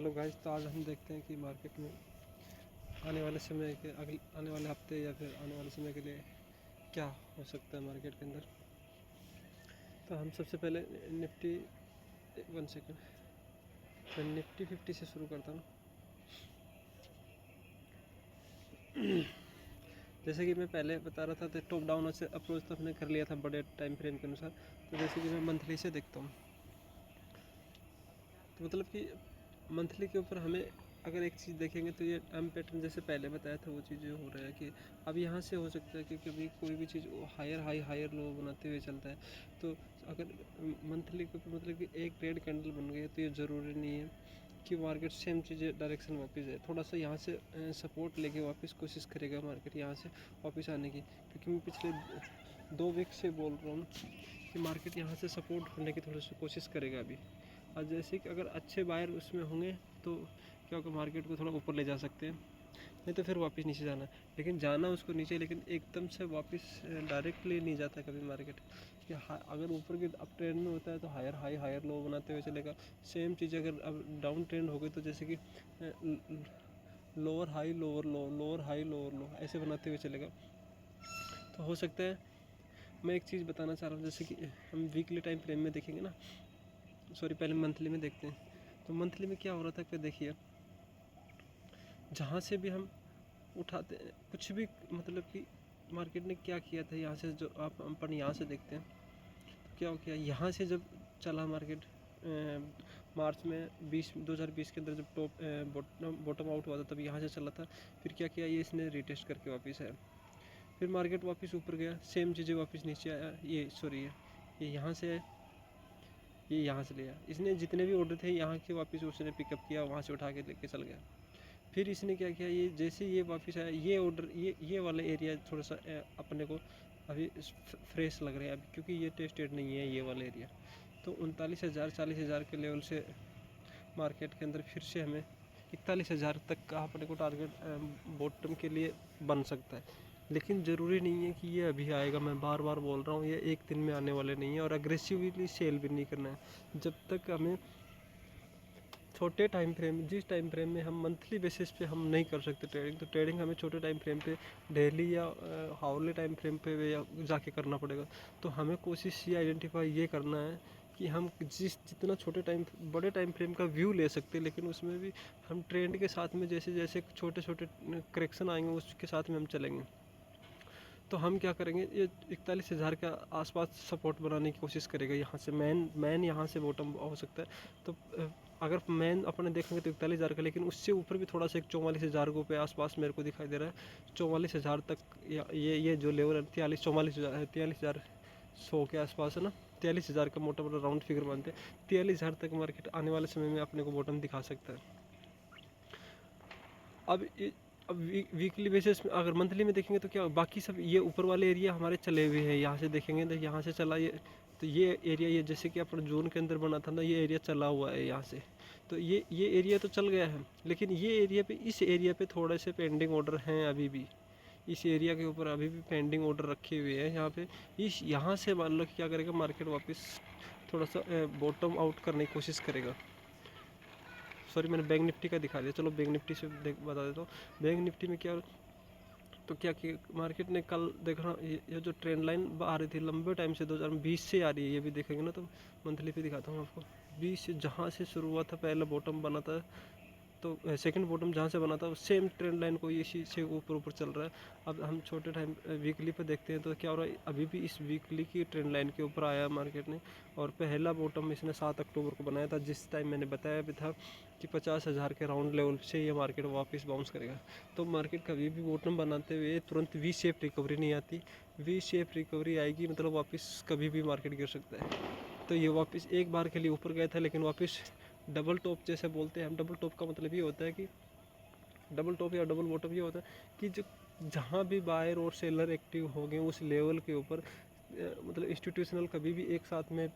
Hello guys, तो आज हम देखते हैं कि मार्केट में आने वाले समय के आने वाले हफ्ते या फिर आने वाले समय के लिए क्या हो सकता है मार्केट के अंदर। तो हम सबसे पहले निफ्टी 1 सेकंड मैं निफ्टी 50 से शुरू करता हूँ। जैसे कि मैं पहले बता रहा था, तो टॉप डाउन से अप्रोच तो हमने कर लिया था बड़े टाइम फ्रेम के अनुसार। तो जैसे कि मैं मंथली से देखता हूँ, तो मतलब कि मंथली के ऊपर हमें अगर एक चीज़ देखेंगे तो ये एम पैटर्न जैसे पहले बताया था वो चीज़ हो रहा है कि अब यहाँ से हो सकता है कि कभी कोई भी चीज़ हायर हाई हायर लो बनाते हुए चलता है। तो अगर मंथली के ऊपर मतलब कि एक रेड कैंडल बन गई तो ये ज़रूरी नहीं है कि मार्केट सेम चीज़ डायरेक्शन वापस जाए। थोड़ा सा यहाँ से सपोर्ट लेके वापस कोशिश करेगा मार्केट यहाँ से वापस आने की, क्योंकि मैं पिछले 2 वीक से बोल रहा हूँ कि मार्केट यहाँ से सपोर्ट होने की थोड़ी सी कोशिश करेगा अभी। और जैसे कि अगर अच्छे बायर उसमें होंगे तो क्या होगा, मार्केट को थोड़ा ऊपर ले जा सकते हैं, नहीं तो फिर वापस नीचे जाना। लेकिन जाना उसको नीचे, लेकिन एकदम से वापस डायरेक्टली नहीं जाता कभी मार्केट। कि अगर ऊपर के अप ट्रेंड में होता है तो हायर हाई हायर लो बनाते हुए चलेगा। सेम चीज़ अगर अब डाउन ट्रेंड हो गई तो जैसे कि लोअर हाई लोअर लो, लोअर हाई लोअर लो ऐसे बनाते हुए चलेगा। तो हो सकता है, मैं एक चीज़ बताना चाह रहा हूँ, जैसे कि हम वीकली टाइम फ्रेम में देखेंगे ना, सॉरी पहले मंथली में देखते हैं। तो मंथली में क्या हो रहा था कि देखिए, जहाँ से भी हम उठाते कुछ भी, मतलब कि मार्केट ने क्या किया था, यहाँ से जो आप अपन यहाँ से देखते हैं तो क्या हो गया, यहाँ से जब चला मार्केट मार्च में 2020 के अंदर जब बॉटम आउट हुआ था तब यहाँ से चला था। फिर क्या किया, ये इसने रिटेस्ट करके वापस आया, फिर मार्केट वापस ऊपर गया, सेम चीज़ें वापस नीचे आया। ये सॉरी ये यहाँ से है, ये यहाँ से लिया इसने, जितने भी ऑर्डर थे यहाँ के वापस उसने पिकअप किया, वहाँ से उठा के लेके चल गया। फिर इसने क्या किया, ये जैसे ये वापस आया, ये ऑर्डर ये वाला एरिया थोड़ा सा अपने को अभी फ्रेश लग रहा है अभी, क्योंकि ये टेस्टेड नहीं है ये वाला एरिया। तो 39,000 40,000 के लेवल से मार्केट के अंदर फिर से हमें 41,000 तक का अपने को टारगेट बॉटम के लिए बन सकता है। लेकिन ज़रूरी नहीं है कि ये अभी आएगा, मैं बार बार बोल रहा हूँ, ये एक दिन में आने वाले नहीं है। और अग्रेसिवली सेल भी नहीं करना है जब तक हमें छोटे टाइम फ्रेम, जिस टाइम फ्रेम में हम मंथली बेसिस पे हम नहीं कर सकते ट्रेडिंग, तो ट्रेडिंग हमें छोटे टाइम फ्रेम पे डेली या हाउरली टाइम फ्रेम पे या जाके करना पड़ेगा। तो हमें कोशिश ये आइडेंटिफाई ये करना है कि हम जितना छोटे टाइम बड़े टाइम फ्रेम का व्यू ले सकते हैं, लेकिन उसमें भी हम ट्रेंड के साथ में जैसे जैसे छोटे छोटे करेक्शन आएंगे उसके साथ में हम चलेंगे। तो हम क्या करेंगे, ये 41,000 के आसपास सपोर्ट बनाने की कोशिश करेगा। यहाँ से मैन यहाँ से बॉटम हो सकता है। तो अगर मैन अपने देखेंगे तो 41,000 का, लेकिन उससे ऊपर भी थोड़ा सा एक 44,000 के आसपास मेरे को दिखाई दे रहा है। 44,000 तक ये जो लेवल है 43,100 के आसपास है ना, 43,000 का मोटा मोटा राउंड फिगर मानते हैं। 43,000 तक मार्केट आने वाले समय में अपने को बॉटम दिखा सकता है। अब वीकली बेसिस में, अगर मंथली में देखेंगे तो क्या बाकी सब ये ऊपर वाले एरिया हमारे चले हुए हैं। यहाँ से देखेंगे तो यहाँ से चला ये, तो ये एरिया ये जैसे कि अपन जून के अंदर बना था ना, ये एरिया चला हुआ है यहाँ से। तो ये एरिया तो चल गया है, लेकिन ये एरिया पे, इस एरिया पे थोड़े से पेंडिंग ऑर्डर हैं अभी भी। इस एरिया के ऊपर अभी भी पेंडिंग ऑर्डर रखे हुए हैं यहाँ पे। यहाँ से मान लो क्या करेगा मार्केट, वापस थोड़ा सा बॉटम आउट करने की कोशिश करेगा। सॉरी मैंने बैंक निफ्टी का दिखा दिया, चलो बैंक निफ्टी से बता देता हूँ। बैंक निफ्टी में क्या, तो क्या कि मार्केट ने कल देखना, ये जो ट्रेंड लाइन आ रही थी लंबे टाइम से 2020 से आ रही है, ये भी देखेंगे ना तो मंथली पे दिखाता हूँ आपको। 20 से जहाँ से शुरू हुआ था, पहला बॉटम बना था, तो सेकंड बॉटम जहाँ से बना था सेम ट्रेंड लाइन को इसी से ऊपर ऊपर चल रहा है। अब हम छोटे टाइम वीकली पे देखते हैं तो क्या हो रहा है, अभी भी इस वीकली की ट्रेंड लाइन के ऊपर आया मार्केट ने। और पहला बॉटम इसने 7 अक्टूबर को बनाया था, जिस टाइम मैंने बताया भी था कि 50,000 के राउंड लेवल से ये मार्केट वापस बाउंस करेगा। तो मार्केट कभी भी बॉटम बनाते हुए तुरंत वी शेप रिकवरी नहीं आती। वी शेप रिकवरी आएगी मतलब वापस कभी भी मार्केट गिर सकता है। तो ये वापस एक बार के लिए ऊपर गया था, लेकिन वापस डबल टॉप जैसे बोलते हैं हम। डबल टॉप का मतलब ये होता है कि डबल टॉप या डबल बॉटम ये होता है कि जो जहाँ भी बायर और सेलर एक्टिव हो गए उस लेवल के ऊपर, मतलब इंस्टीट्यूशनल कभी भी एक साथ में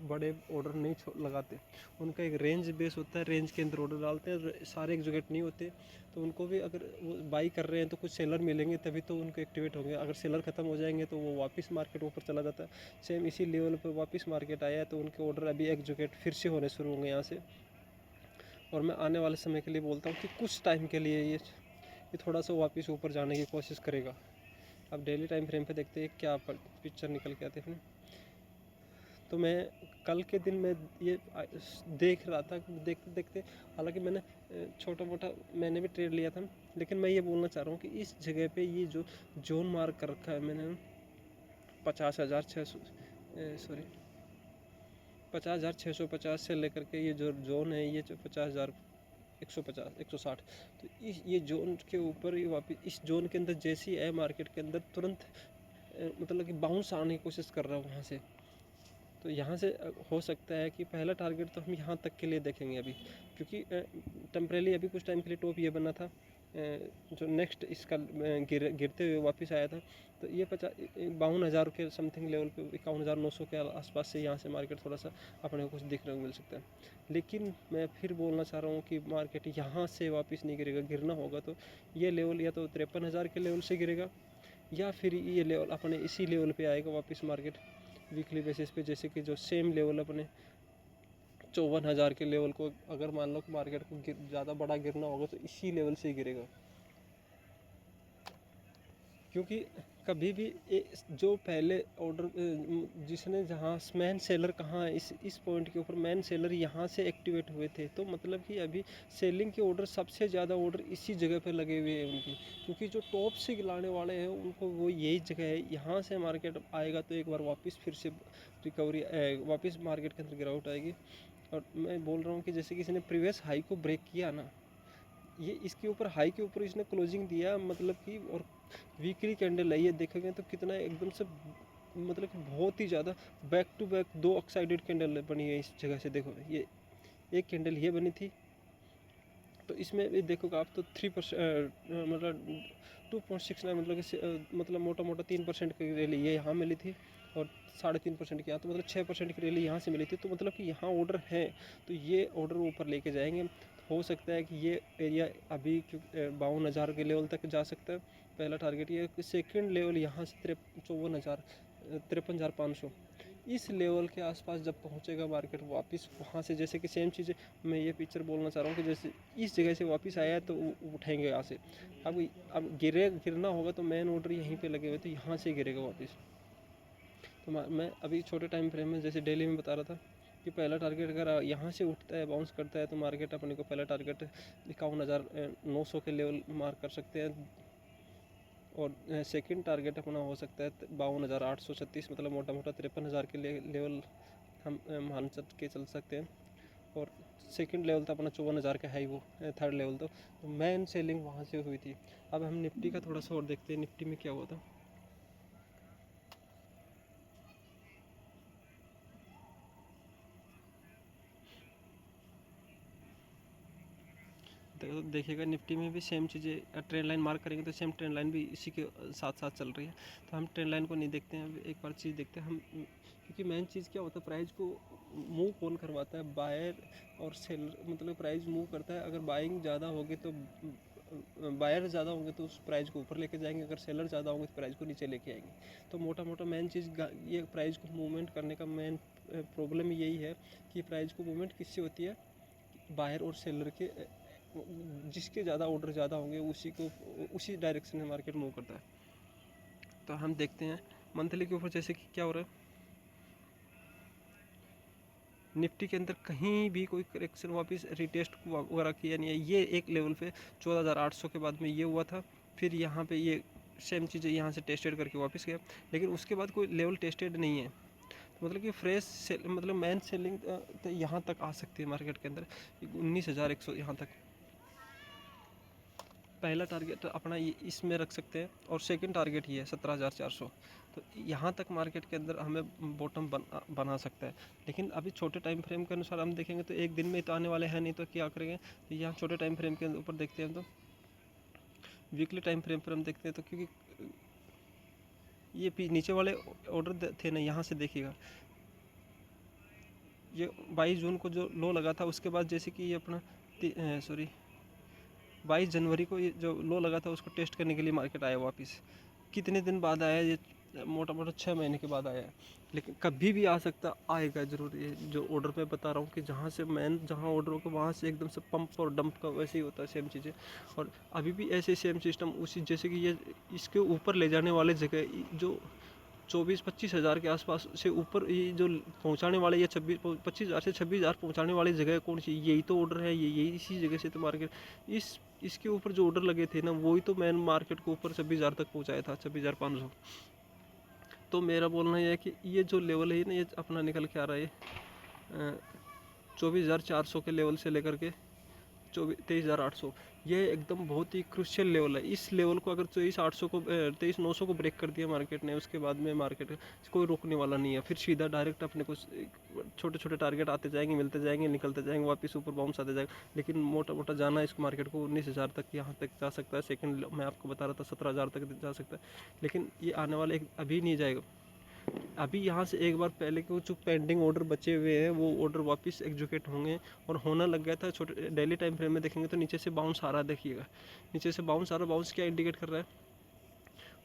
बड़े ऑर्डर नहीं लगाते। उनका एक रेंज बेस होता है, रेंज के अंदर ऑर्डर डालते हैं, सारे एक जगह नहीं होते। तो उनको भी अगर वो बाई कर रहे हैं तो कुछ सेलर मिलेंगे तभी तो उनको एक्टिवेट होंगे। अगर सेलर ख़त्म हो जाएंगे तो वो वापस मार्केट ऊपर चला जाता है। सेम इसी लेवल पर वापस मार्केट आया है तो उनके ऑर्डर अभी एक जगह फिर से होने शुरू होंगे यहाँ से। और मैं आने वाले समय के लिए बोलता हूँ कि कुछ टाइम के लिए ये थोड़ा सा वापस ऊपर जाने की कोशिश करेगा। अब डेली टाइम फ्रेम पे देखते हैं क्या पिक्चर निकल के आते हैं। तो मैं कल के दिन में ये देख रहा था, देखते देखते, हालांकि मैंने छोटा मोटा मैंने भी ट्रेड लिया था, लेकिन मैं ये बोलना चाह रहा हूँ कि इस जगह पे ये जो जोन मार्क कर रखा है मैंने 50,650 से लेकर के ये जो जोन है ये जो 50,150 160, तो ये जोन के ऊपर ये वापस इस जोन के अंदर जैसी है मार्केट के अंदर तुरंत मतलब कि बाउंस आने की कोशिश कर रहा है वहाँ से। तो यहाँ से हो सकता है कि पहला टारगेट तो हम यहाँ तक के लिए देखेंगे अभी, क्योंकि टेम्परेली अभी कुछ टाइम के लिए टॉप ये बना था, जो नेक्स्ट इसका गिरते हुए वापस आया था। तो ये 52,000 के समथिंग लेवल पे 51,900 के आसपास से यहाँ से मार्केट थोड़ा सा अपने को कुछ देखने को मिल सकता है। लेकिन मैं फिर बोलना चाह रहा हूँ कि मार्केट यहाँ से वापस नहीं गिरेगा, गिरना होगा तो ये लेवल या तो 53,000 के लेवल से गिरेगा, या फिर ये लेवल अपने इसी लेवल पे आएगा वापस मार्केट वीकली बेसिस पे। जैसे कि जो सेम लेवल अपने 54,000 के लेवल को अगर मान लो मार्केट को ज़्यादा बड़ा गिरना होगा तो इसी लेवल से ही गिरेगा, क्योंकि कभी भी जो पहले ऑर्डर जिसने जहाँ मैन सेलर कहाँ है, इस पॉइंट के ऊपर मैन सेलर यहाँ से एक्टिवेट हुए थे, तो मतलब कि अभी सेलिंग के ऑर्डर सबसे ज़्यादा ऑर्डर इसी जगह पे लगे हुए हैं उनकी, क्योंकि जो टॉप से गिराने वाले हैं उनको वो यही जगह है। यहाँ से मार्केट आएगा तो एक बार वापस फिर से रिकवरी वापस मार्केट के अंदर गिरावट आएगी। और मैं बोल रहा हूँ कि जैसे किसी ने प्रीवियस हाई को ब्रेक किया ना, ये इसके ऊपर हाई के ऊपर इसने क्लोजिंग दिया, मतलब कि और वीकली कैंडल है ये देखेंगे तो कितना एकदम से मतलब कि बहुत ही ज़्यादा बैक टू बैक 2 ऑक्साइडेड कैंडल बनी है इस जगह से। देखो ये एक कैंडल ये बनी थी, तो इसमें देखोगे आप तो 3% मतलब 2.69 मतलब मोटा मोटा 3% की रैली ये यहाँ मिली थी, और 3.5% की यहाँ, तो मतलब 6% की रैली यहाँ से मिली थी। तो मतलब कि यहाँ ऑर्डर है, तो ये ऑर्डर ऊपर लेके जाएंगे। हो सकता है कि ये एरिया अभी 52,000 के लेवल तक जा सकता है, पहला टारगेट ये। सेकंड लेवल यहाँ से 53,500 इस लेवल के आसपास जब पहुँचेगा मार्केट वापस वहाँ से, जैसे कि सेम चीज़ें मैं ये पिक्चर बोलना चाह रहा हूँ कि जैसे इस जगह से वापस आया है तो उठेंगे यहाँ से। अब गिरना होगा तो मेन ऑर्डर यहीं पे लगे हुए, तो यहाँ से गिरेगा वापस। तो मैं अभी छोटे टाइम फ्रेम में जैसे डेली में बता रहा था कि पहला टारगेट अगर यहाँ से उठता है, बाउंस करता है, तो मार्केट अपने को पहला टारगेट 51,900 के लेवल मार्क कर सकते हैं, और सेकंड टारगेट अपना हो सकता है 52,836, मतलब मोटा मोटा 53,000 के लेवल हम मान के चल सकते हैं। और सेकंड लेवल था अपना 54,000 का हाई, वो थर्ड लेवल। तो मेन सेलिंग वहाँ से हुई थी। अब हम निफ्टी का थोड़ा सा और देखते हैं, निफ्टी में क्या हुआ था। देखिएगा निफ्टी में भी सेम चीज़ें, ट्रेंड लाइन मार्क करेंगे तो सेम ट्रेंड लाइन भी इसी के साथ साथ चल रही है। तो हम ट्रेंड लाइन को नहीं देखते हैं, एक बार चीज़ देखते हैं हम, क्योंकि मेन चीज़ क्या होता है, प्राइस को मूव कौन करवाता है, बायर और सेलर। मतलब प्राइस मूव करता है, अगर बाइंग ज़्यादा होगी तो बायर ज़्यादा होंगे तो उस प्राइस को ऊपर लेके जाएंगे, अगर सेलर ज़्यादा होंगे तो प्राइस को नीचे लेके आएंगे। तो मोटा मोटा मेन चीज़ ये प्राइस को मूवमेंट करने का मेन प्रॉब्लम यही है कि प्राइस को मूवमेंट किससे होती है, बायर और सेलर के, जिसके ज़्यादा ऑर्डर ज़्यादा होंगे उसी डायरेक्शन में मार्केट मूव करता है। तो हम देखते हैं मंथली के ऊपर जैसे कि क्या हो रहा है, निफ्टी के अंदर कहीं भी कोई करेक्शन वापस रिटेस्ट वगैरह किया नहीं है। ये एक लेवल पे 14,800 के बाद में ये हुआ था, फिर यहाँ पे ये सेम चीज़ें यहाँ से टेस्टेड करके वापस गया, लेकिन उसके बाद कोई लेवल टेस्टेड नहीं है। तो मतलब कि फ्रेश मतलब मैन सेलिंग तो यहाँ तक आ सकती है मार्केट के अंदर 19,100 यहाँ तक पहला टारगेट अपना ये इसमें रख सकते हैं, और सेकंड टारगेट ही है 17,400। तो यहाँ तक मार्केट के अंदर हमें बॉटम बना सकता है। लेकिन अभी छोटे टाइम फ्रेम के अनुसार हम देखेंगे तो एक दिन में तो आने वाले हैं नहीं, तो क्या करेंगे, तो यहाँ छोटे टाइम फ्रेम के ऊपर देखते हैं, तो वीकली टाइम फ्रेम पर हम देखते हैं। तो क्योंकि ये नीचे वाले ऑर्डर थे ना, यहाँ से देखिएगा ये 22 जून को जो लो लगा था, उसके बाद जैसे कि ये अपना 22 जनवरी को ये जो लो लगा था उसको टेस्ट करने के लिए मार्केट आया वापस। कितने दिन बाद आया, ये मोटा मोटा 6 महीने के बाद आया है, लेकिन कभी भी आ सकता, आएगा ज़रूर। ये जो ऑर्डर पे बता रहा हूँ कि जहाँ से मैं जहाँ ऑर्डर होगा वहाँ से एकदम से पंप और डंप का वैसे ही होता है, सेम चीज़ें। और अभी भी ऐसे सेम सिस्टम उसी जैसे कि ये इसके ऊपर ले जाने वाले जगह जो 24-25 हज़ार के आसपास से ऊपर ये जो पहुंचाने वाले, या 25 हज़ार से 26 हज़ार पहुंचाने वाली जगह कौन सी, यही तो ऑर्डर है, ये यही इसी जगह से तो मार्केट इसके ऊपर जो ऑर्डर लगे थे ना, वही तो मैंने मार्केट को ऊपर 26 हज़ार तक पहुंचाया था, 26,500। तो मेरा बोलना ये है कि ये जो लेवल है ना, ये अपना निकल के आ रहा है 24,400 के लेवल से लेकर के 23,800, ये एकदम बहुत ही क्रुशियल लेवल है। इस लेवल को अगर 23,800 को 23,900 को ब्रेक कर दिया मार्केट ने, उसके बाद में मार्केट कोई रोकने वाला नहीं है। फिर सीधा डायरेक्ट अपने को छोटे छोटे टारगेट आते जाएंगे, मिलते जाएंगे, निकलते जाएंगे, वापस ऊपर बाउंस आते जाएगा। लेकिन मोटा मोटा जाना इस मार्केट को 19,000 तक, यहाँ तक जा सकता है। सेकंड मैं आपको बता रहा था 17,000 तक जा सकता है, लेकिन ये आने वाला अभी नहीं जाएगा। अभी यहाँ से एक बार पहले के जो पेंडिंग ऑर्डर बचे हुए हैं वो ऑर्डर वापस एग्जीक्यूट होंगे और होना लग गया था। छोटे डेली टाइम फ्रेम में देखेंगे तो नीचे से बाउंस आ रहा है, देखिएगा नीचे से बाउंस आ रहा है। बाउंस क्या इंडिकेट कर रहा है?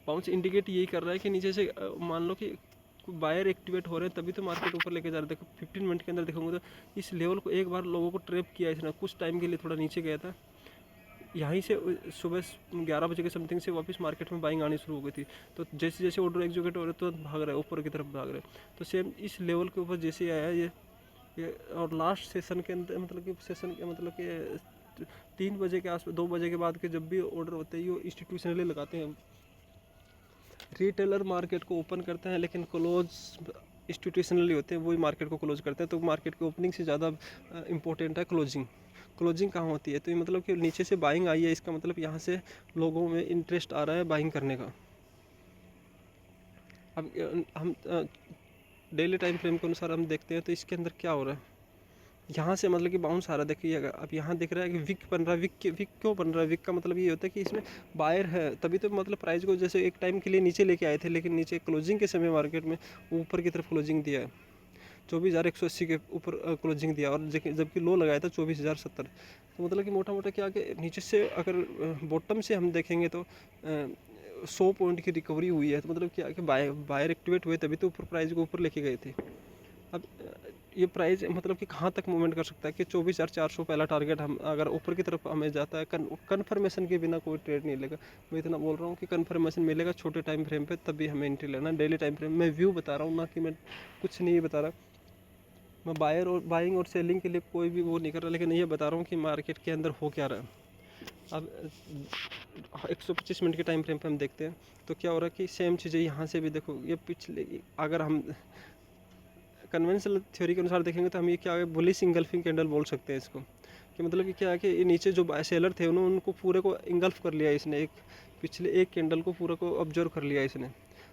बाउंस इंडिकेट यही कर रहा है कि नीचे से मान लो कि बायर एक्टिवेट हो रहे हैं, तभी तो मार्केट ऊपर लेके जा रहा है। देखो 15 मिनट के अंदर देखोगे तो इस लेवल को एक बार लोगों को ट्रैप किया इसने, कुछ टाइम के लिए थोड़ा नीचे गया था। यहीं से सुबह 11 बजे के समथिंग से वापस मार्केट में बाइंग आनी शुरू हो गई थी। तो जैसे जैसे ऑर्डर एग्जीक्यूट हो रहे तो भाग रहे ऊपर की तरफ भाग रहे। तो सेम इस लेवल के ऊपर जैसे आया ये और लास्ट सेशन के अंदर मतलब कि सेशन के मतलब कि 3 बजे के आसपास, 2 बजे के बाद के जब भी ऑर्डर होते हैं ये इंस्टीट्यूशनली लगाते हैं। रिटेलर मार्केट को ओपन करते हैं लेकिन क्लोज इंस्टीट्यूशनली होते हैं, वही मार्केट को क्लोज करते हैं। तो मार्केट की ओपनिंग से ज़्यादा इंपॉर्टेंट है क्लोजिंग। क्लोजिंग कहाँ होती है? तो ये मतलब कि नीचे से बाइंग आई है, इसका मतलब यहाँ से लोगों में इंटरेस्ट आ रहा है बाइंग करने का। अब हम डेली टाइम फ्रेम के अनुसार हम देखते हैं तो इसके अंदर क्या हो रहा है। यहाँ से मतलब कि बाउंस आ रहा है, देखिएगा अब यहाँ दिख रहा है कि विक बन रहा है। विक क्यों बन रहा है? विक का मतलब ये होता है कि इसमें बायर है, तभी तो मतलब प्राइस को जैसे एक टाइम के लिए नीचे लेके आए थे, लेकिन नीचे क्लोजिंग के समय मार्केट में ऊपर की तरफ क्लोजिंग दिया है। 24,180 के ऊपर क्लोजिंग दिया, और जबकि लो लगाया था 24,070। तो मतलब कि मोटा मोटा क्या कि नीचे से अगर बॉटम से हम देखेंगे तो 100 पॉइंट की रिकवरी हुई है। तो मतलब क्या कि बायर एक्टिवेट हुए तभी तो ऊपर प्राइस को ऊपर लेके गए थे। अब ये प्राइस मतलब कि कहाँ तक मूवमेंट कर सकता है कि 24,400 पहला टारगेट हम अगर ऊपर की तरफ हमें जाता है, कन्फर्मेशन के बिना कोई ट्रेड नहीं लेगा। मैं इतना बोल रहा हूँ कि कन्फर्मेशन मिलेगा छोटे टाइम फ्रेम पे, तभी हमें एंट्री लेना। डेली टाइम फ्रेम में व्यू बता रहा हूँ, ना कि मैं कुछ नहीं बता रहा। मैं बायर और बाइंग और सेलिंग के लिए कोई भी वो नहीं कर रहा, लेकिन ये बता रहा हूँ कि मार्केट के अंदर हो क्या रहा है। अब 125 मिनट के टाइम फ्रेम पे हम देखते हैं तो क्या हो रहा है कि सेम चीज़ें यहाँ से भी देखो। ये पिछले अगर हम कन्वेंशनल थ्योरी के अनुसार देखेंगे तो हम ये क्या है, बुलिश इंगल्फिंग कैंडल बोल सकते हैं इसको। कि मतलब कि क्या है कि नीचे जो सेलर थे उन्होंने उनको पूरे को इंगल्फ कर लिया इसने, एक पिछले एक कैंडल को पूरा को ऑब्जर्व कर लिया इसने।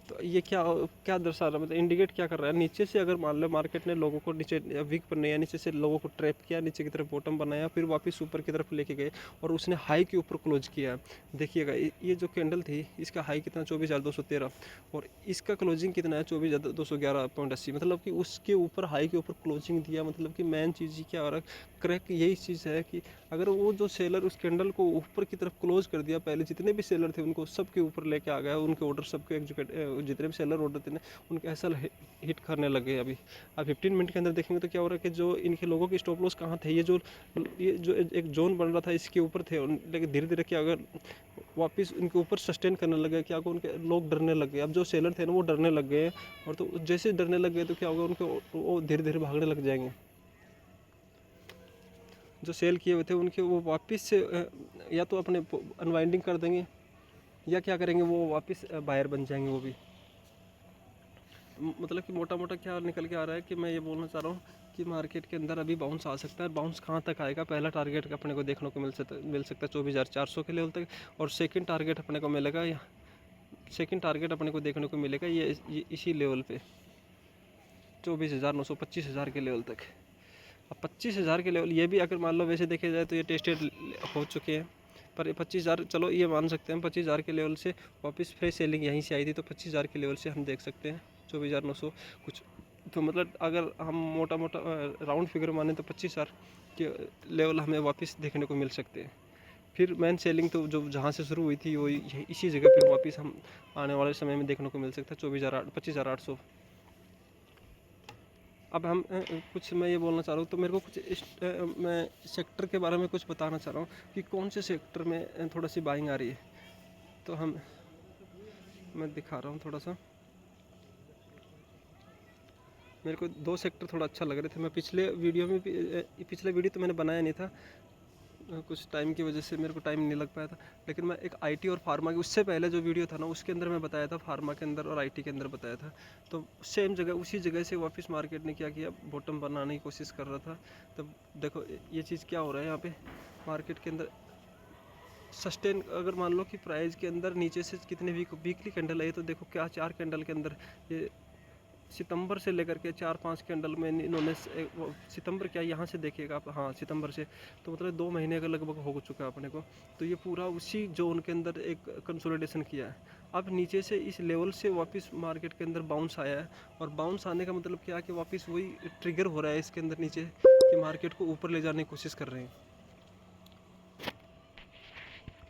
तो ये क्या क्या दर्शा रहा है, मतलब इंडिकेट क्या कर रहा है? नीचे से अगर मान लो मार्केट ने लोगों को नीचे वीक बनने या नीचे से लोगों को ट्रैप किया, नीचे की तरफ बॉटम बनाया, फिर वापस ऊपर की तरफ लेके गए और उसने हाई के ऊपर क्लोज किया। देखिएगा ये जो कैंडल थी इसका हाई कितना 24,213 और इसका क्लोजिंग कितना है 24,211.80। मतलब कि उसके ऊपर हाई के ऊपर क्लोजिंग दिया। मतलब कि मेन चीज़ क्या हो रहा है, क्रैक यही चीज़ है कि अगर वो जो सेलर उस कैंडल को ऊपर की तरफ क्लोज कर दिया, पहले जितने भी सेलर थे उनको सबके ऊपर लेके आ गया, उनके ऑर्डर सबके एग्जीक्यूट जितने भी सेलर ऑर्डर थे ना उनके ऐसा हिट करने लगे। अभी अब 15 मिनट के अंदर देखेंगे तो क्या हो रहा है कि जो इनके लोगों के स्टॉप लॉस कहाँ थे, ये जो एक जोन बन रहा था इसके ऊपर थे, लेकिन धीरे धीरे क्या अगर वापस उनके ऊपर सस्टेन करने लगे, क्या होगा उनके लोग डरने लग गए। अब जो सेलर थे ना वो डरने लग गए, और तो जैसे डरने लग गए तो क्या होगा उनके वो धीरे धीरे भागने लग जाएंगे। जो सेल किए हुए थे उनके वो वापस से या तो अपने अनवाइंडिंग कर देंगे या क्या करेंगे वो वापस बायर बन जाएंगे वो भी। मतलब कि मोटा मोटा क्या निकल के आ रहा है कि मैं ये बोलना चाह रहा हूँ कि मार्केट के अंदर अभी बाउंस आ सकता है। बाउंस कहाँ तक आएगा? पहला टारगेट अपने को देखने को मिल सकता है 24,400 के लेवल तक, और सेकंड टारगेट अपने को मिलेगा सेकंड टारगेट अपने को देखने को मिलेगा ये इसी लेवल पे 24,900 25,000 के लेवल तक। अब 25,000 के लेवल ये भी अगर मान लो वैसे देखे जाए तो ये टेस्टेड हो चुके हैं, पर 25,000 चलो ये मान सकते हैं 25,000 के लेवल से वापस फ्रेश सेलिंग यहीं से आई थी, तो 25,000 के लेवल से हम देख सकते हैं 24,900 कुछ। तो मतलब अगर हम मोटा मोटा राउंड फिगर माने तो 25,000 के लेवल हमें वापस देखने को मिल सकते हैं। फिर मेन सेलिंग तो जो जहाँ से शुरू हुई थी वो इसी जगह पे वापस हम आने वाले समय में देखने को मिल सकता है, 25,000 अब हम कुछ मैं ये बोलना चाह रहा हूँ, तो मेरे को कुछ मैं सेक्टर के बारे में कुछ बताना चाह रहा हूँ कि कौन से सेक्टर में थोड़ा सी बाइंग आ रही है। तो मैं दिखा रहा हूँ थोड़ा सा। मेरे को दो सेक्टर थोड़ा अच्छा लग रहे थे। मैं पिछले वीडियो तो मैंने बनाया नहीं था, कुछ टाइम की वजह से मेरे को टाइम नहीं लग पाया था। लेकिन मैं एक आईटी और फार्मा की, उससे पहले जो वीडियो था ना उसके अंदर मैं बताया था, फार्मा के अंदर और आईटी के अंदर बताया था। तो सेम जगह, उसी जगह से वापस मार्केट ने क्या किया, बॉटम बनाने की कोशिश कर रहा था। तब देखो ये चीज़ क्या हो रहा है यहाँ पे मार्केट के अंदर। सस्टेन, अगर मान लो कि प्राइस के अंदर नीचे से कितने वीकली कैंडल है, तो देखो क्या 4 कैंडल के अंदर ये सितंबर से लेकर के 4-5 कैंडल में इन्होंने सितंबर क्या, यहाँ से देखिएगा आप, हाँ सितंबर से, तो मतलब 2 महीने का लगभग हो चुका है अपने को। तो ये पूरा उसी जोन के अंदर एक कंसोलिडेशन किया है। अब नीचे से इस लेवल से वापस मार्केट के अंदर बाउंस आया है, और बाउंस आने का मतलब क्या है कि वापस वही ट्रिगर हो रहा है इसके अंदर नीचे, कि मार्केट को ऊपर ले जाने की कोशिश कर रहे हैं।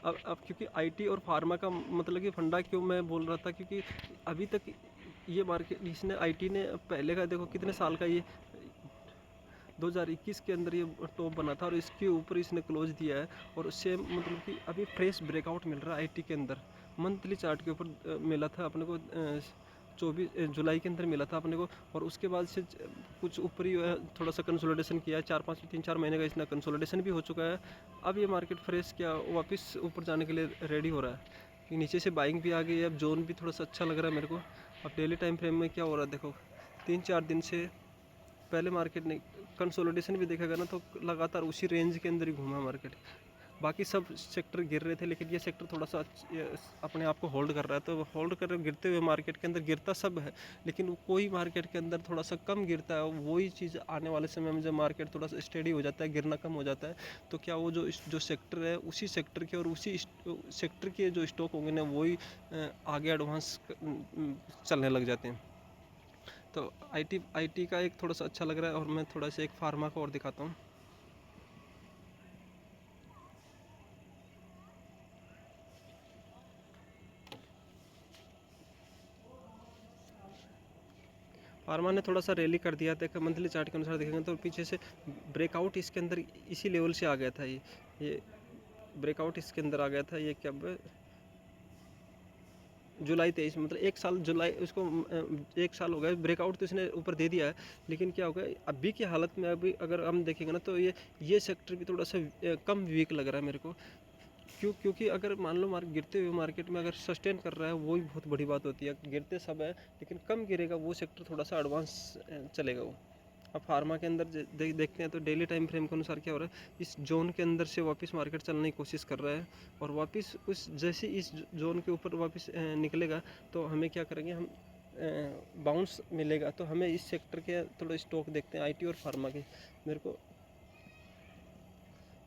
अब क्योंकि आईटी और फार्मा का मतलब कि फंडा क्यों मैं बोल रहा था, क्योंकि अभी तक ये मार्केट, इसने आईटी ने पहले का देखो कितने साल का, ये 2021 के अंदर ये टॉप बना था और इसके ऊपर इसने क्लोज दिया है। और उससे मतलब कि अभी फ्रेश ब्रेकआउट मिल रहा है आईटी के अंदर। मंथली चार्ट के ऊपर मिला था अपने को, 24 जुलाई के अंदर मिला था अपने को। और उसके बाद से कुछ ऊपर ही थोड़ा सा कंसोलिडेशन किया है, 3-4 महीने का इसने कंसोलिडेशन भी हो चुका है। अब ये मार्केट फ्रेश क्या वापस ऊपर जाने के लिए रेडी हो रहा है, कि नीचे से बाइंग भी आ गई है। अब जोन भी थोड़ा सा अच्छा लग रहा है मेरे को। अब डेली टाइम फ्रेम में क्या हो रहा है देखो, 3-4 दिन से पहले मार्केट ने कंसोलिडेशन भी देखेगा ना, तो लगातार उसी रेंज के अंदर ही घूमा मार्केट। बाकी सब सेक्टर गिर रहे थे, लेकिन ये सेक्टर थोड़ा सा अपने आप को होल्ड कर रहा है। तो होल्ड कर गिरते हुए मार्केट के अंदर गिरता सब है, लेकिन कोई मार्केट के अंदर थोड़ा सा कम गिरता है। वही चीज़ आने वाले समय में जब मार्केट थोड़ा सा स्टेडी हो जाता है, गिरना कम हो जाता है, तो क्या वो जो सेक्टर है, उसी सेक्टर के और उसी सेक्टर के जो स्टॉक होंगे ना, वही आगे एडवांस चलने लग जाते हैं। तो आईटी का एक थोड़ा सा अच्छा लग रहा है। और मैं थोड़ा सा एक फार्मा का और दिखाता हूँ। फार्मा ने थोड़ा सा रैली कर दिया था, मंथली चार्ट के अनुसार देखेंगे तो पीछे से ब्रेकआउट इसके अंदर इसी लेवल से आ गया था। ये ब्रेकआउट इसके अंदर आ गया था। ये कब, जुलाई 23, मतलब 1 साल, जुलाई उसको 1 साल हो गया। ब्रेकआउट तो इसने ऊपर दे दिया है, लेकिन क्या होगा अभी की हालत में, अभी अगर हम देखेंगे ना, तो ये सेक्टर भी थोड़ा सा कम वीक लग रहा है मेरे को। क्योंकि अगर मान लो गिरते हुए मार्केट में अगर सस्टेन कर रहा है, वो ही बहुत बड़ी बात होती है। गिरते सब है, लेकिन कम गिरेगा वो सेक्टर, थोड़ा सा एडवांस चलेगा वो। अब फार्मा के अंदर देखते हैं तो डेली टाइम फ्रेम के अनुसार क्या हो रहा है, इस जोन के अंदर से वापस मार्केट चलने की कोशिश कर रहा है। और वापस उस जैसे इस जोन के ऊपर वापस निकलेगा, तो हमें क्या करेंगे, हम बाउंस मिलेगा। तो हमें इस सेक्टर के थोड़ा स्टॉक देखते हैं, आईटी और फार्मा के। मेरे को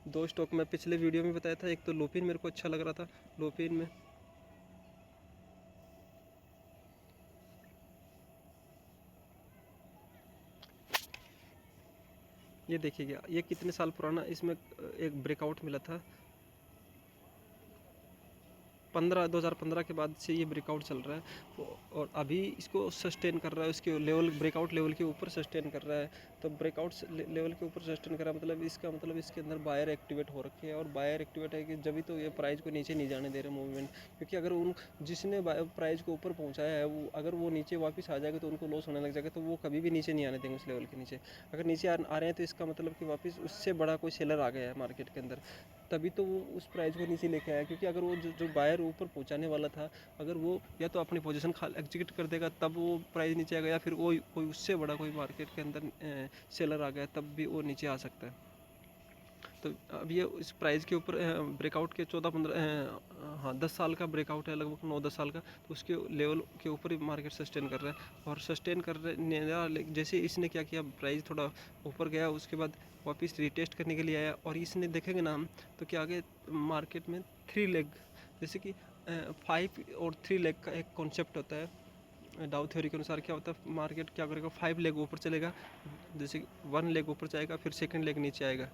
2 स्टॉक मैं पिछले वीडियो में बताया था। एक तो लुपिन मेरे को अच्छा लग रहा था, लुपिन में ये देखिएगा, ये कितने साल पुराना, इसमें एक ब्रेकआउट मिला था 2015 के बाद से ये ब्रेकआउट चल रहा है। और अभी इसको सस्टेन कर रहा है, उसके लेवल, ब्रेकआउट लेवल के ऊपर सस्टेन कर रहा है। तो ब्रेकआउट लेवल के ऊपर सस्टेन कर रहा है, मतलब इसका मतलब इसके अंदर बायर एक्टिवेट हो रखे हैं। और बायर एक्टिवेट है कि जब तो ये प्राइस को नीचे नहीं जाने दे रहे मूवमेंट। क्योंकि अगर जिसने प्राइस को ऊपर पहुँचाया है, वो अगर वो नीचे वापस आ जाएगा तो उनको लॉस होने लग जाएगा। तो वो कभी भी नीचे नहीं आने देंगे उस लेवल के नीचे। अगर नीचे आ रहे हैं तो इसका मतलब कि वापस उससे बड़ा कोई सेलर आ गया है मार्केट के अंदर, तभी तो वो उस प्राइस को नीचे लेके आया। क्योंकि अगर वो जो बायर ऊपर पहुंचाने वाला था, अगर वो या तो अपनी पोजीशन एग्जीक्यूट कर देगा तब वो प्राइस नीचे आ गया, या फिर वो कोई उससे बड़ा कोई मार्केट के अंदर सेलर आ गया, तब भी वो नीचे आ सकता है। तो अब ये इस प्राइस के ऊपर ब्रेकआउट के 14-15 हाँ 10 साल का ब्रेकआउट है, लगभग 9-10 साल का। तो उसके लेवल के ऊपर ही मार्केट सस्टेन कर रहा है। और सस्टेन करने जैसे इसने क्या किया, प्राइस थोड़ा ऊपर गया, उसके बाद वापस रिटेस्ट करने के लिए आया। और इसने देखेंगे ना हम, तो क्या आगे मार्केट में 3 लेग, जैसे कि 5 और 3 लेग का एक कॉन्सेप्ट होता है। डाउ थ्योरी के अनुसार क्या होता है, मार्केट क्या करेगा, 5 लेग ऊपर चलेगा, जैसे 1 लेग ऊपर जाएगा, फिर 2nd लेग नीचे आएगा,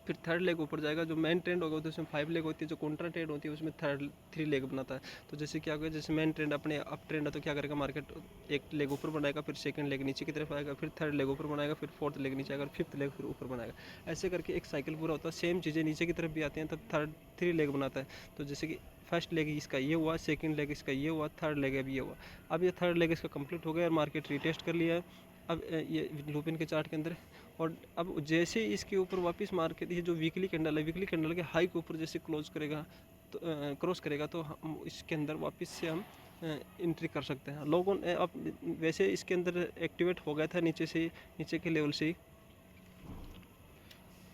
फिर थर्ड लेग ऊपर जाएगा। जो मेन ट्रेंड होगा तो उसमें 5 लेग होती है, जो काउंटर ट्रेंड होती है उसमें 3 लेग बनाता है। तो जैसे क्या होगा, जैसे मेन ट्रेंड अपने अप ट्रेंड है तो क्या करेगा मार्केट, एक लेग ऊपर बनाएगा, फिर सेकंड लेग नीचे की तरफ आएगा, फिर थर्ड लेग ऊपर बनाएगा, फिर फोर्थ लेग नीचे आएगा, और फिफ्थ लेग फिर ऊपर बनाएगा। ऐसे करके एक साइकिल पूरा होता है। सेम चीज़ें नीचे की तरफ भी आती हैं, तब 3 लेग बनाता है। तो जैसे कि फर्स्ट लेग इसका ये हुआ, सेकंड लेग इसका ये हुआ, थर्ड लेग अभी ये हुआ। अब ये थर्ड लेग इसका कंप्लीट हो गया और मार्केट रीटेस्ट कर लिया है अब ये लुपिन के चार्ट के अंदर। और अब जैसे इसके ऊपर वापस मार्केट, ये जो वीकली कैंडल है, वीकली कैंडल के हाई के ऊपर जैसे क्लोज करेगा तो क्रॉस करेगा तो हम इसके अंदर वापस से हम एंट्री कर सकते हैं। लोगों ने अब वैसे इसके अंदर एक्टिवेट हो गया था नीचे से, नीचे के लेवल से ही।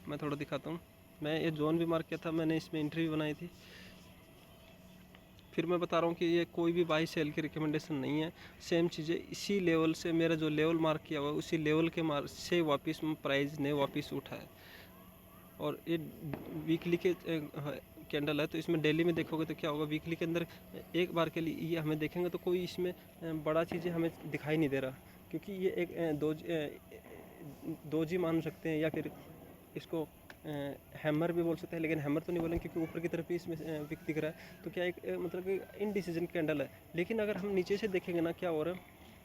मैं थोड़ा दिखाता हूँ। मैं ये जोन भी मार्क किया था, मैंने इसमें एंट्री भी बनाई थी। फिर मैं बता रहा हूँ कि ये कोई भी बाई सेल की रिकमेंडेशन नहीं है। सेम चीज़ें इसी लेवल से, मेरा जो लेवल मार्क किया हुआ है उसी लेवल के मार्क से वापस प्राइस ने वापस उठा है। और ये वीकली के कैंडल है, तो इसमें डेली में देखोगे तो क्या होगा, वीकली के अंदर एक बार के लिए ये हमें देखेंगे तो कोई इसमें बड़ा चीज़ें हमें दिखाई नहीं दे रहा, क्योंकि ये एक दोजी मान सकते हैं, या फिर इसको हैमर भी बोल सकते हैं, लेकिन हैमर तो नहीं बोलेंगे क्योंकि ऊपर की तरफ ही इसमें विक दिख रहा है। तो क्या एक मतलब कि इनडिसीजन कैंडल है। लेकिन अगर हम नीचे से देखेंगे ना क्या हो रहा है,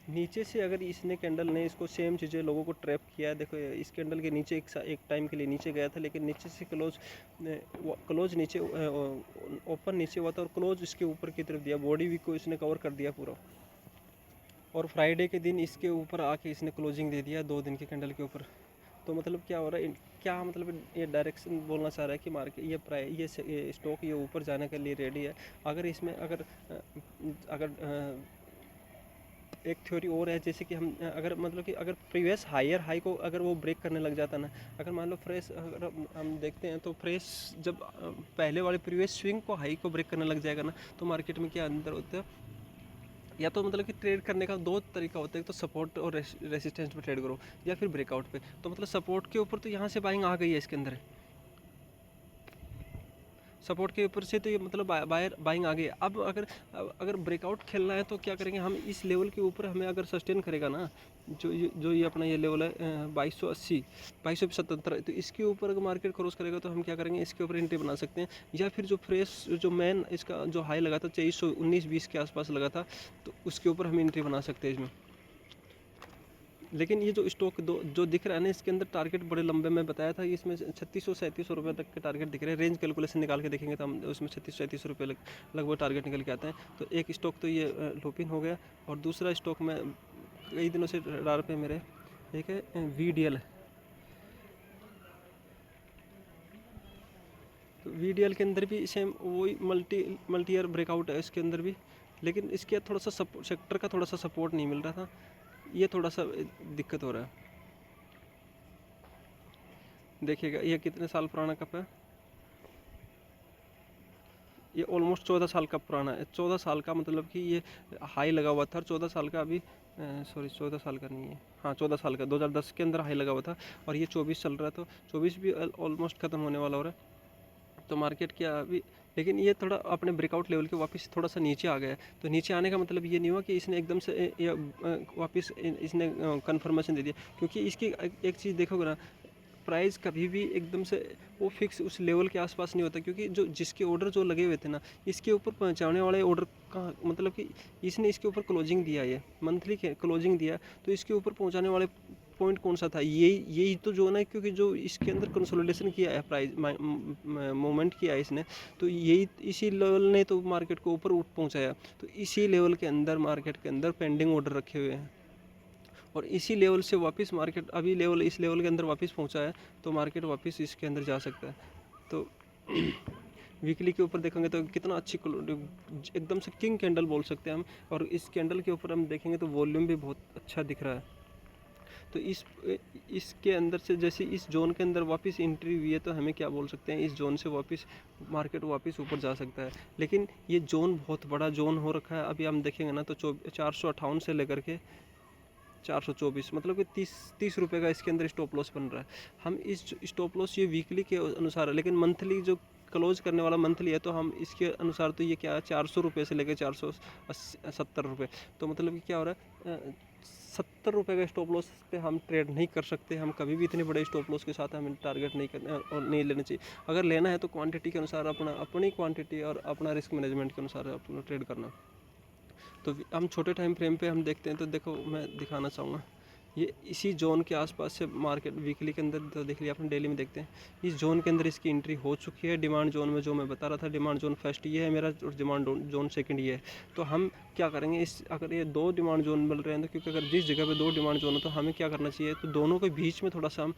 नीचे से अगर इसने कैंडल ने इसको सेम चीज़ें लोगों को ट्रैप किया है। देखो इस कैंडल के नीचे एक टाइम के लिए नीचे गया था, लेकिन नीचे से क्लोज नीचे ओपन नीचे हुआ था और क्लोज इसके ऊपर की तरफ दिया, बॉडी वीक को इसने कवर कर दिया पूरा। और फ्राइडे के दिन इसके ऊपर आके इसने क्लोजिंग दे दिया 2 दिन के कैंडल के ऊपर। तो मतलब क्या हो रहा है, क्या मतलब ये डायरेक्शन बोलना चाह रहा है कि मार्केट ये स्टॉक ये ऊपर जाने के लिए रेडी है। अगर इसमें अगर एक थ्योरी और है, जैसे कि हम अगर मतलब कि अगर प्रीवियस हायर हाई को अगर वो ब्रेक करने लग जाता ना, अगर मान लो फ्रेश अगर हम देखते हैं तो फ्रेश जब पहले वाले प्रीवियस स्विंग को हाई को ब्रेक करने लग जाएगा ना, तो मार्केट में क्या अंदर होता है, या तो मतलब कि ट्रेड करने का 2 तरीका होता है, तो सपोर्ट और रेसिस्टेंस पे ट्रेड करो, या फिर ब्रेकआउट पे। तो मतलब सपोर्ट के ऊपर तो यहाँ से बाइंग आ गई है इसके अंदर, सपोर्ट के ऊपर से तो ये मतलब बायर बाइंग आ गई। अब अगर ब्रेकआउट खेलना है तो क्या करेंगे हम, इस लेवल के ऊपर हमें अगर सस्टेन करेगा ना, जो ये अपना ये लेवल है 2280 2277, तो इसके ऊपर अगर मार्केट क्रॉस करेगा तो हम क्या करेंगे, इसके ऊपर एंट्री बना सकते हैं। या फिर जो फ्रेश जो मेन इसका जो हाई लगा था 2319-20 के आसपास लगा था, तो उसके ऊपर हम एंट्री बना सकते हैं इसमें। लेकिन ये जो स्टॉक जो दिख रहा है ना, इसके अंदर टारगेट बड़े लंबे में बताया था, इसमें 3600-3700 रुपये तक के टारगेट दिख रहे हैं। रेंज कैलकुलेशन निकाल के देखेंगे तो हम उसमें 3600-3700 रुपये लगभग टारगेट निकल के आते हैं। तो एक स्टॉक तो ये लुपिन हो गया, और दूसरा स्टॉक में कई दिनों से रार पे मेरे एक है VDL। तो VDL के अंदर भी सेम वही मल्टी ईयर ब्रेकआउट है इसके अंदर भी, लेकिन इसके थोड़ा सा सेक्टर का थोड़ा सा सपोर्ट नहीं मिल रहा था, ये थोड़ा सा दिक्कत हो रहा है। देखिएगा ये कितने साल पुराना कप है, ये ऑलमोस्ट 14 साल का पुराना है। 14 साल का मतलब कि ये हाई लगा हुआ था, और 14 साल का अभी सॉरी 14 साल का नहीं है, हाँ 14 साल का 2010 के अंदर हाई लगा हुआ था, और ये 24 चल रहा है, तो 24 भी ऑलमोस्ट ख़त्म होने वाला हो रहा है। तो मार्केट क्या अभी, लेकिन ये थोड़ा अपने ब्रेकआउट लेवल के वापस थोड़ा सा नीचे आ गया है। तो नीचे आने का मतलब ये नहीं हुआ कि इसने एकदम से वापस इसने कन्फर्मेशन दे दिया, क्योंकि इसकी एक चीज़ देखोगे ना, प्राइस कभी भी एकदम से वो फिक्स उस लेवल के आसपास नहीं होता, क्योंकि जो जिसके ऑर्डर जो लगे हुए थे ना, इसके ऊपर पहुंचाने वाले ऑर्डर का मतलब कि इसने इसके ऊपर क्लोजिंग दिया है, मंथली क्लोजिंग दिया, तो इसके ऊपर पहुंचाने वाले पॉइंट कौन सा था, यही तो जो ना, क्योंकि जो इसके अंदर कंसोलिडेशन किया है, प्राइस मूवमेंट किया है इसने, तो यही इसी लेवल ने तो मार्केट को ऊपर उठ पहुँचाया। तो इसी लेवल के अंदर मार्केट के अंदर पेंडिंग ऑर्डर रखे हुए हैं, और इसी लेवल से वापस मार्केट अभी लेवल इस लेवल के अंदर वापस पहुंचा है, तो मार्केट वापस इसके अंदर जा सकता है। तो वीकली के ऊपर देखेंगे तो कितना अच्छी एकदम से किंग कैंडल बोल सकते हैं हम, और इस कैंडल के ऊपर हम देखेंगे तो वॉल्यूम भी बहुत अच्छा दिख रहा है। तो इसके अंदर से जैसे इस जोन के अंदर वापस एंट्री हुई है, तो हमें क्या बोल सकते हैं, इस जोन से वापस मार्केट वापस ऊपर जा सकता है। लेकिन ये जोन बहुत बड़ा जोन हो रखा है, अभी हम देखेंगे ना तो 458 से लेकर के 424, मतलब कि 30 रुपये का इसके अंदर स्टॉप लॉस बन रहा है। हम इस स्टॉप लॉस ये वीकली के अनुसार है, लेकिन मंथली जो क्लोज करने वाला मंथली है, तो हम इसके अनुसार तो ये क्या है 400 रुपये से लेकर 470 रुपये, तो मतलब कि क्या हो रहा है ₹70 का स्टॉप लॉस पे हम ट्रेड नहीं कर सकते। हम कभी भी इतने बड़े स्टॉप लॉस के साथ हमें टारगेट नहीं करना और नहीं लेना चाहिए। अगर लेना है तो क्वांटिटी के अनुसार अपनी क्वांटिटी और अपना रिस्क मैनेजमेंट के अनुसार अपना ट्रेड करना। तो हम छोटे टाइम फ्रेम पे हम देखते हैं तो देखो मैं दिखाना चाहूँगा, ये इसी जोन के आसपास से मार्केट वीकली के अंदर तो देख लिया, अपने डेली में देखते हैं इस जोन के अंदर इसकी एंट्री हो चुकी है। डिमांड जोन में जो मैं बता रहा था, डिमांड जोन फर्स्ट ये है मेरा और डिमांड जोन सेकंड ये है। तो हम क्या करेंगे, इस अगर ये दो डिमांड जोन मिल रहे हैं तो, क्योंकि अगर जिस जगह पे दो डिमांड जोन हो तो हमें क्या करना चाहिए, तो दोनों के बीच में थोड़ा सा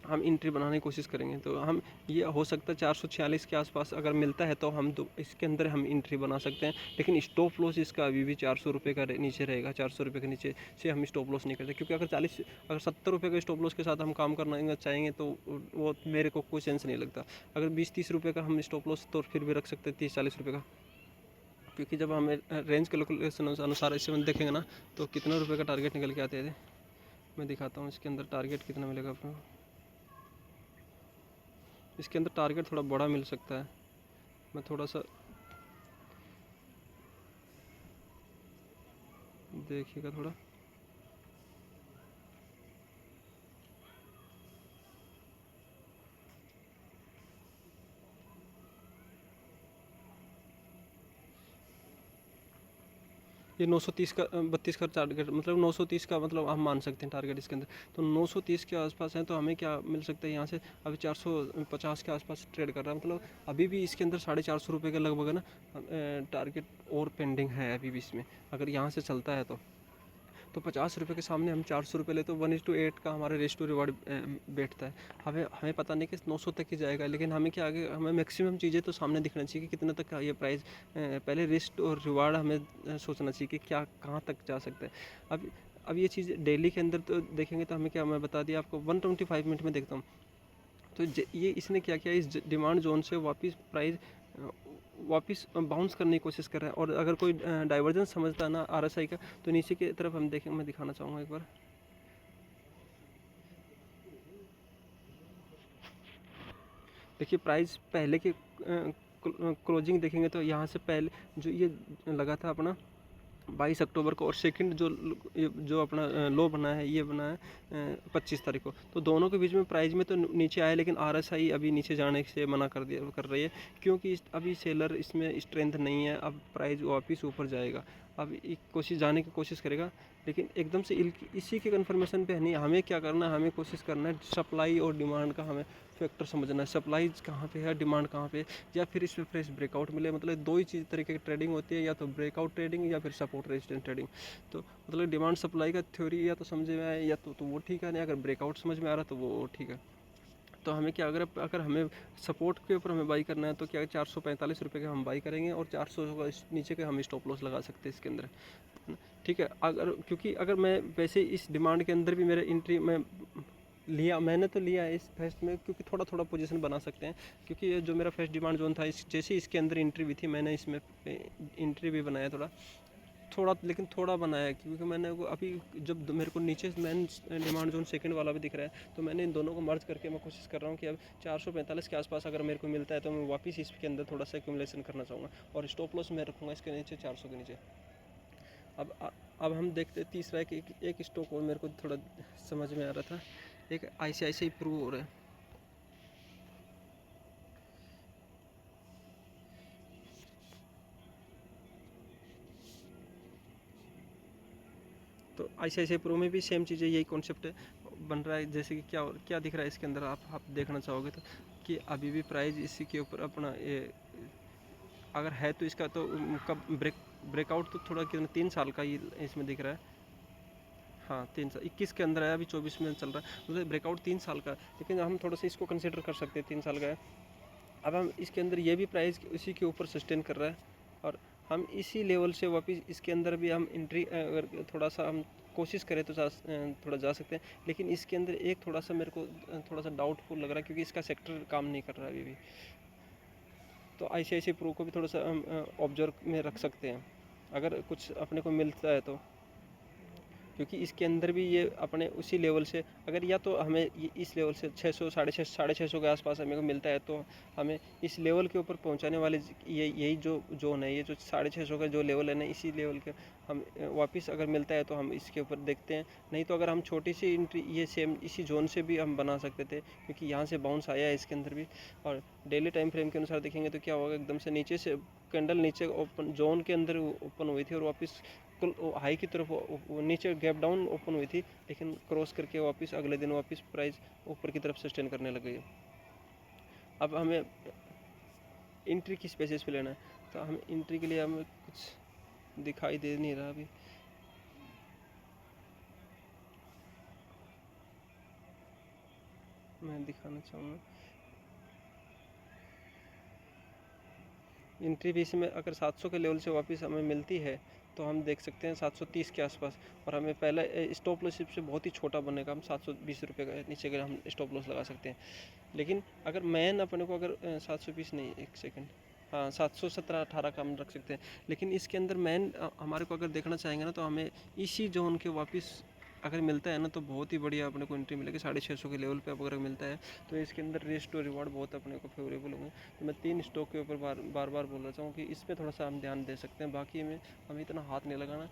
हम एंट्री बनाने की कोशिश करेंगे। तो हम ये हो सकता है 446 के आसपास अगर मिलता है तो हम इसके अंदर हम एंट्री बना सकते हैं। लेकिन स्टॉप लॉस इसका अभी भी 400 रुपये का नीचे रहेगा। 400 रुपये के नीचे से हम स्टॉप लॉस नहीं करते, क्योंकि अगर 70 रुपये के स्टॉप लॉस के साथ हम काम करना चाहेंगे तो वो मेरे को कोई सेंस नहीं लगता। अगर 20-30 रुपये का हम स्टॉप लॉस तो फिर भी रख सकते हैं, 30-40 रुपये का, क्योंकि जब हमें रेंज कैलकुलेशन अनुसार इसे हम देखेंगे ना तो कितना रुपये का टारगेट निकल के आते थे। मैं दिखाता हूँ इसके अंदर टारगेट कितना मिलेगा अपना। इसके अंदर टारगेट थोड़ा बड़ा मिल सकता है। मैं थोड़ा सा देखिएगा थोड़ा, ये 930 का 32 का टारगेट, मतलब 930 का मतलब हम मान सकते हैं टारगेट इसके अंदर। तो 930 के आसपास है तो हमें क्या मिल सकता है यहाँ से। अभी 450 के आसपास ट्रेड कर रहा है, मतलब अभी भी इसके अंदर 450 रुपये के लगभग है ना टारगेट और पेंडिंग है अभी भी इसमें, अगर यहाँ से चलता है तो 50 रुपये के सामने हम 400 रुपये ले तो 1:8 का हमारा रेस्ट टू रिवार्ड बैठता है। हमें पता नहीं कि 900 तक ही जाएगा, लेकिन हमें क्या आगे हमें मैक्सिमम चीज़ें तो सामने दिखना चाहिए कि कितना तक का ये प्राइस, पहले रेस्ट और रिवार्ड हमें सोचना चाहिए कि क्या कहाँ तक जा सकता है। अब ये चीज़ डेली के अंदर तो देखेंगे तो हमें क्या, मैं बता दिया आपको 125 मिनट में देखता हूँ। तो ये इसने क्या किया, इस डिमांड जोन से वापस बाउंस करने की कोशिश कर रहा है। और अगर कोई डाइवर्जेंस समझता है ना आरएसआई का, तो नीचे की तरफ हम देखें, मैं दिखाना चाहूँगा एक बार। देखिए प्राइस पहले के क्लोजिंग देखेंगे तो यहाँ से पहले जो ये लगा था अपना 22 अक्टूबर को, और सेकंड जो अपना लो बना है ये बना है 25 तारीख को। तो दोनों के बीच में प्राइस में तो नीचे आया, लेकिन आरएसआई अभी नीचे जाने से मना कर रही है, क्योंकि अभी सेलर इसमें स्ट्रेंथ नहीं है। अब प्राइस वापस ऊपर जाएगा, अब एक जाने की कोशिश करेगा, लेकिन एकदम से इसी के कन्फर्मेशन पे नहीं। हमें क्या करना है, हमें कोशिश करना है सप्लाई और डिमांड का हमें फैक्टर समझना है। सप्लाई कहाँ पे है, डिमांड कहाँ पे, या फिर इसमें फ्रेश ब्रेकआउट मिले। मतलब दो ही चीज़ तरीके की ट्रेडिंग होती है, या तो ब्रेकआउट ट्रेडिंग या फिर सपोर्ट रेजिस्टेंस ट्रेडिंग। तो मतलब डिमांड सप्लाई का थ्योरी या तो समझ में आए या तो वो ठीक है, नहीं अगर ब्रेकआउट समझ में आ रहा तो वो ठीक है। तो हमें क्या, अगर हमें सपोर्ट के ऊपर हमें बाई करना है तो क्या 445 रुपये का हम बाई करेंगे, और 400 का नीचे के हम स्टॉप लॉस लगा सकते हैं इसके अंदर, ठीक है। क्योंकि मैं वैसे इस डिमांड के अंदर भी मेरे एंट्री में मैंने तो लिया है इस फर्स्ट में, क्योंकि थोड़ा थोड़ा पोजीशन बना सकते हैं। क्योंकि ये जो मेरा फर्स्ट डिमांड जोन था, जैसे इसके अंदर एंट्री भी थी, मैंने इसमें एंट्री भी बनाया लेकिन थोड़ा बनाया, क्योंकि मैंने अभी जब मेरे को नीचे मैन डिमांड जोन सेकंड वाला भी दिख रहा है, तो मैंने इन दोनों को मर्ज करके मैं कोशिश कर रहा हूँ कि अब 445 के आसपास अगर मेरे को मिलता है तो मैं वापस इसके अंदर थोड़ा सा एक्यूमुलेशन करना चाहूँगा, और स्टॉप लॉस मैं रखूँगा इसके नीचे 400 के नीचे। अब हम देखते तीसरा एक स्टॉक और मेरे को थोड़ा समझ में आ रहा था, एक ICICI प्रू हो रहा है। तो ICICI प्रो में भी सेम चीज़ है, यही कॉन्सेप्ट बन रहा है। जैसे कि क्या क्या दिख रहा है इसके अंदर, आप देखना चाहोगे तो, कि अभी भी प्राइस इसी के ऊपर अपना ये अगर है तो इसका तो कब ब्रेकआउट तो थोड़ा कितना 3 साल का ही इसमें दिख रहा है। हाँ 3 साल 21 के अंदर है, अभी 24 में चल रहा है, मतलब ब्रेकआउट 3 साल का, लेकिन हम थोड़ा सा इसको कंसिडर कर सकते हैं 3 साल का है। अब हम इसके अंदर ये भी प्राइस इसी के ऊपर सस्टेन कर रहा है, और हम इसी लेवल से वापस इसके अंदर भी हम एंट्री अगर थोड़ा सा हम कोशिश करें तो थोड़ा जा सकते हैं। लेकिन इसके अंदर एक थोड़ा सा मेरे को थोड़ा सा डाउटफुल लग रहा है, क्योंकि इसका सेक्टर काम नहीं कर रहा है अभी भी। तो ICICI प्रो को भी थोड़ा सा हम ऑब्जर्व में रख सकते हैं, अगर कुछ अपने को मिलता है तो। क्योंकि इसके अंदर भी ये अपने उसी लेवल से, अगर या तो हमें ये इस लेवल से 600 साढ़े छः सौ के आसपास हमें को मिलता है, तो हमें इस लेवल के ऊपर पहुंचाने वाले ये यही जो जोन है, ये जो 650 का जो लेवल है ना, इसी लेवल के हम वापस अगर मिलता है तो हम इसके ऊपर देखते हैं। नहीं तो अगर हम छोटी सी एंट्री ये सेम इसी जोन से भी हम बना सकते थे, क्योंकि यहाँ से बाउंस आया है इसके अंदर भी। और डेली टाइम फ्रेम के अनुसार देखेंगे तो क्या होगा, एकदम से नीचे से कैंडल नीचे ओपन जोन के अंदर ओपन हुई थी और वापस हाई की तरफ नीचे गैप डाउन ओपन हुई थी, लेकिन क्रॉस करके वापस अगले दिन वापस प्राइस ऊपर की तरफ सस्टेन करने लग गई है। अब हमें एंट्री किस बेसिस पे लेना है, तो हम एंट्री के लिए हमें कुछ दिखाई दे नहीं रहा अभी। मैं दिखाना चाहूँगा एंट्री भी इसमें अगर 700 के लेवल से वापस हमें मिलती है तो हम देख सकते हैं 730 के आसपास, और हमें पहले स्टॉप लॉस से बहुत ही छोटा बनेगा, हम 720 रुपये का नीचे का हम स्टॉप लॉस लगा सकते हैं। लेकिन अगर मेन अपने को अगर 720 नहीं, एक सेकंड, हाँ 717-18 का हम रख सकते हैं। लेकिन इसके अंदर मेन हमारे को अगर देखना चाहेंगे ना, तो हमें इसी जोन के वापस अगर मिलता है ना, तो बहुत ही बढ़िया अपने को एंट्री मिलेगी। 650 के लेवल पे अगर मिलता है तो इसके अंदर रिस्क टू रिवॉर्ड बहुत अपने को फेवरेबल होंगे। तो मैं 3 स्टॉक के ऊपर बार बार बोल रहा हूँ कि इस पर थोड़ा सा हम ध्यान दे सकते हैं, बाकी में हमें इतना हाथ नहीं लगाना।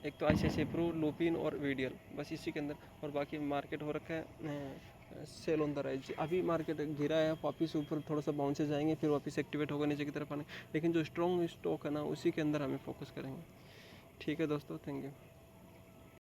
एक तो ICICI प्रू, लुपिन और वीडियल, बस इसी के अंदर। और बाकी मार्केट हो रखा है सेल ऑन द राइज। अभी मार्केट गिरा है, वापस ऊपर थोड़ा सा बाउंसेज आएंगे, फिर वापस एक्टिवेट होगा नीचे की तरफ आने। लेकिन जो स्ट्रॉन्ग स्टॉक है ना, उसी के अंदर हमें फोकस करेंगे। ठीक है दोस्तों, थैंक यू।